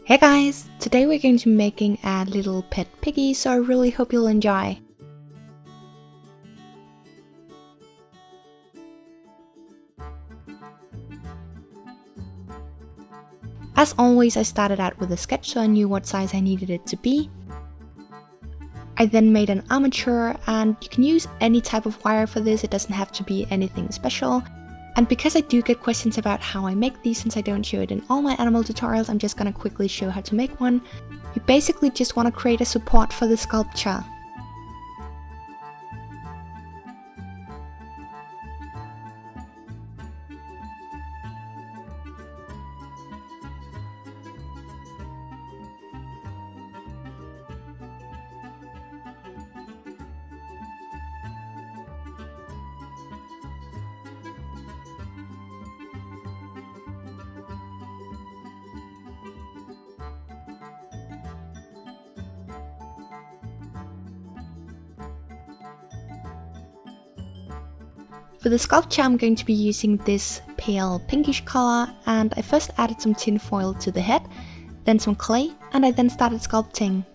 Hey guys! Today we're going to be making a little pet piggy, so I really hope you'll enjoy. As always, I started out with a sketch so I knew what size I needed it to be. I then made an armature, and you can use any type of wire for this, it doesn't have to be anything special. And because I do get questions about how I make these since I don't show it in all my animal tutorials, I'm just gonna quickly show how to make one. You basically just want to create a support for the sculpture. For the sculpture I'm going to be using this pale pinkish color, and I first added some tin foil to the head, then some clay, and I then started sculpting.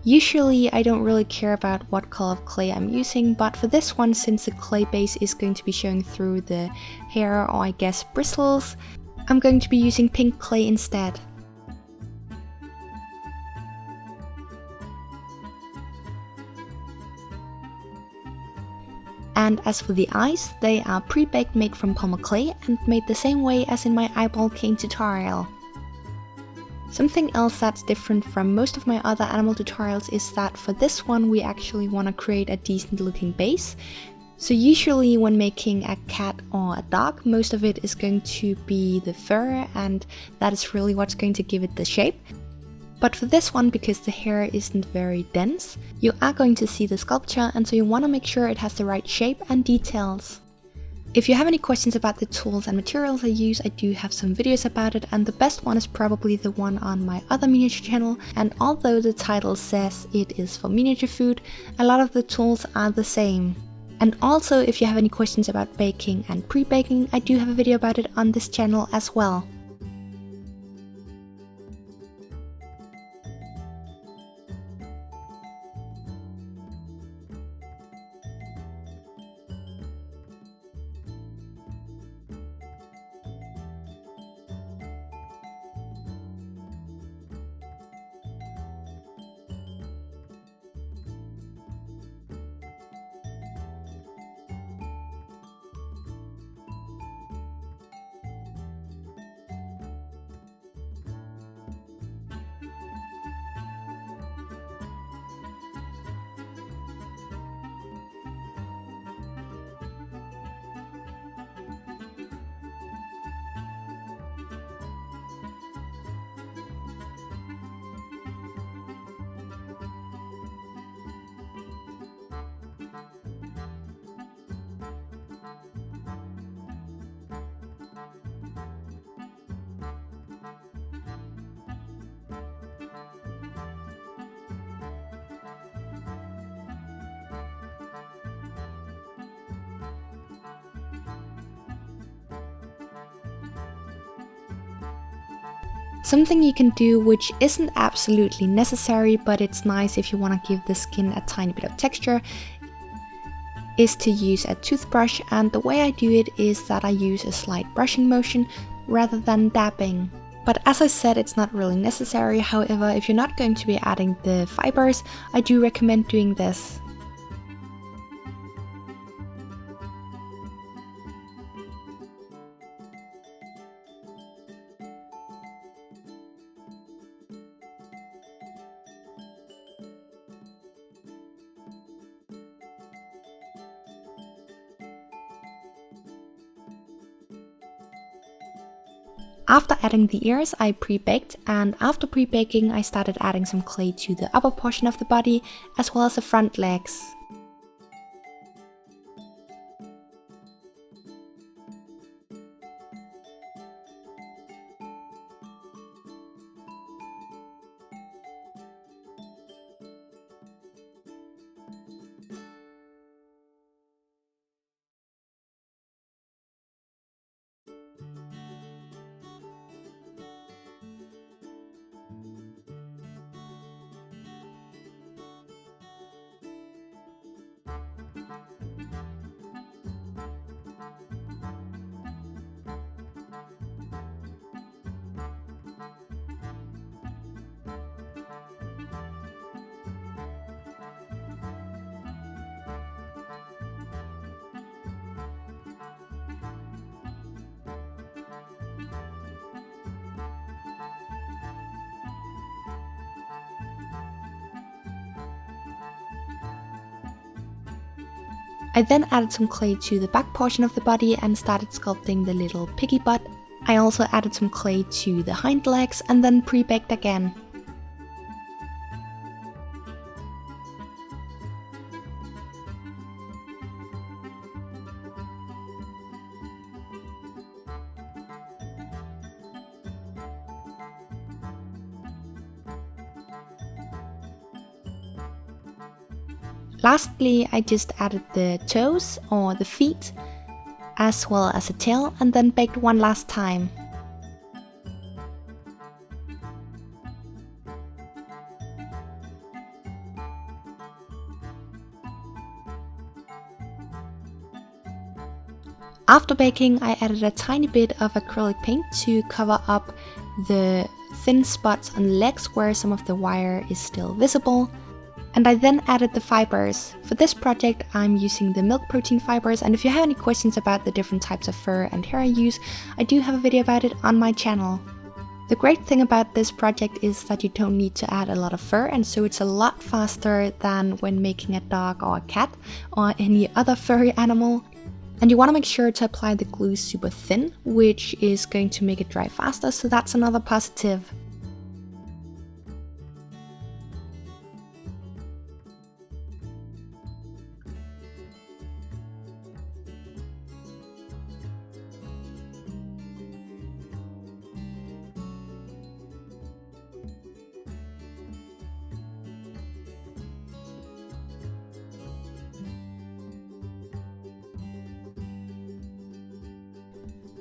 Usually I don't really care about what color of clay I'm using, but for this one, since the clay base is going to be showing through the hair, or I guess bristles, I'm going to be using pink clay instead. And as for the eyes, they are pre-baked, made from polymer clay and made the same way as in my eyeball cane tutorial. Something else that's different from most of my other animal tutorials is that for this one we actually want to create a decent looking base. So usually when making a cat or a dog, most of it is going to be the fur, and that is really what's going to give it the shape. But for this one, because the hair isn't very dense, you are going to see the sculpture, and so you want to make sure it has the right shape and details. If you have any questions about the tools and materials I use, I do have some videos about it, and the best one is probably the one on my other miniature channel. And although the title says it is for miniature food, a lot of the tools are the same. And also, if you have any questions about baking and pre-baking, I do have a video about it on this channel as well. Something you can do, which isn't absolutely necessary, but it's nice if you want to give the skin a tiny bit of texture, is to use a toothbrush. And the way I do it is that I use a slight brushing motion rather than dabbing. But as I said, it's not really necessary. However, if you're not going to be adding the fibers, I do recommend doing this. After adding the ears, I pre-baked, and after pre-baking I started adding some clay to the upper portion of the body as well as the front legs. I then added some clay to the back portion of the body and started sculpting the little piggy butt. I also added some clay to the hind legs and then pre-baked again. Lastly, I just added the toes or the feet, as well as a tail, and then baked one last time. After baking, I added a tiny bit of acrylic paint to cover up the thin spots on the legs where some of the wire is still visible. And I then added the fibers. For this project, I'm using the milk protein fibers, and if you have any questions about the different types of fur and hair I use, I do have a video about it on my channel. The great thing about this project is that you don't need to add a lot of fur, and so it's a lot faster than when making a dog or a cat or any other furry animal. And you want to make sure to apply the glue super thin, which is going to make it dry faster, so that's another positive.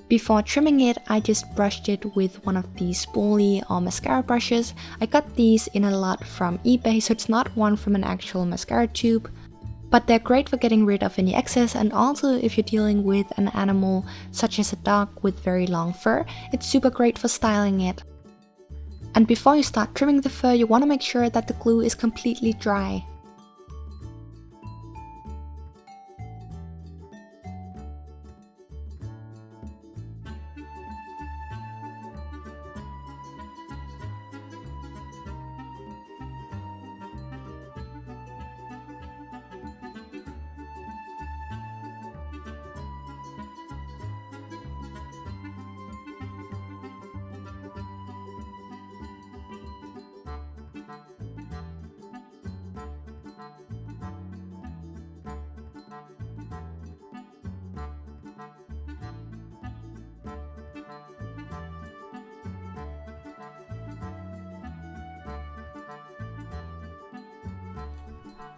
Before trimming it, I just brushed it with one of these spoolie or mascara brushes. I got these in a lot from eBay, so it's not one from an actual mascara tube. But they're great for getting rid of any excess, and also if you're dealing with an animal such as a dog with very long fur, it's super great for styling it. And before you start trimming the fur, you want to make sure that the glue is completely dry.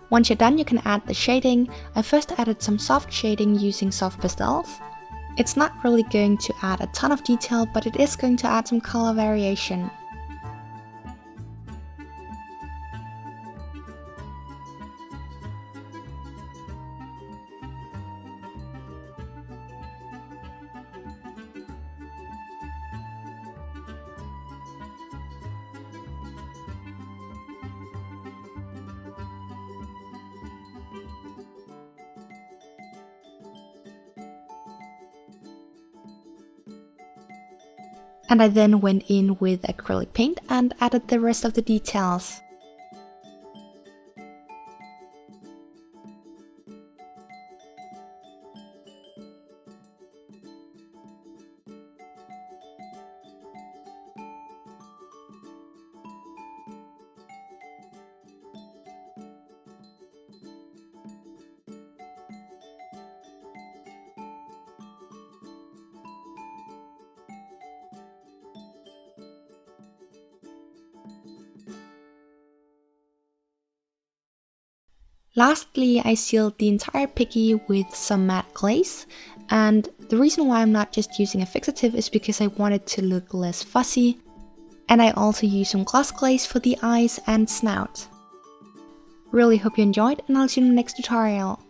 Once you're done, you can add the shading. I first added some soft shading using soft pastels. It's not really going to add a ton of detail, but it is going to add some color variation. And I then went in with acrylic paint and added the rest of the details. Lastly, I sealed the entire piggy with some matte glaze, and the reason why I'm not just using a fixative is because I want it to look less fussy, and I also used some gloss glaze for the eyes and snout. Really hope you enjoyed, and I'll see you in the next tutorial.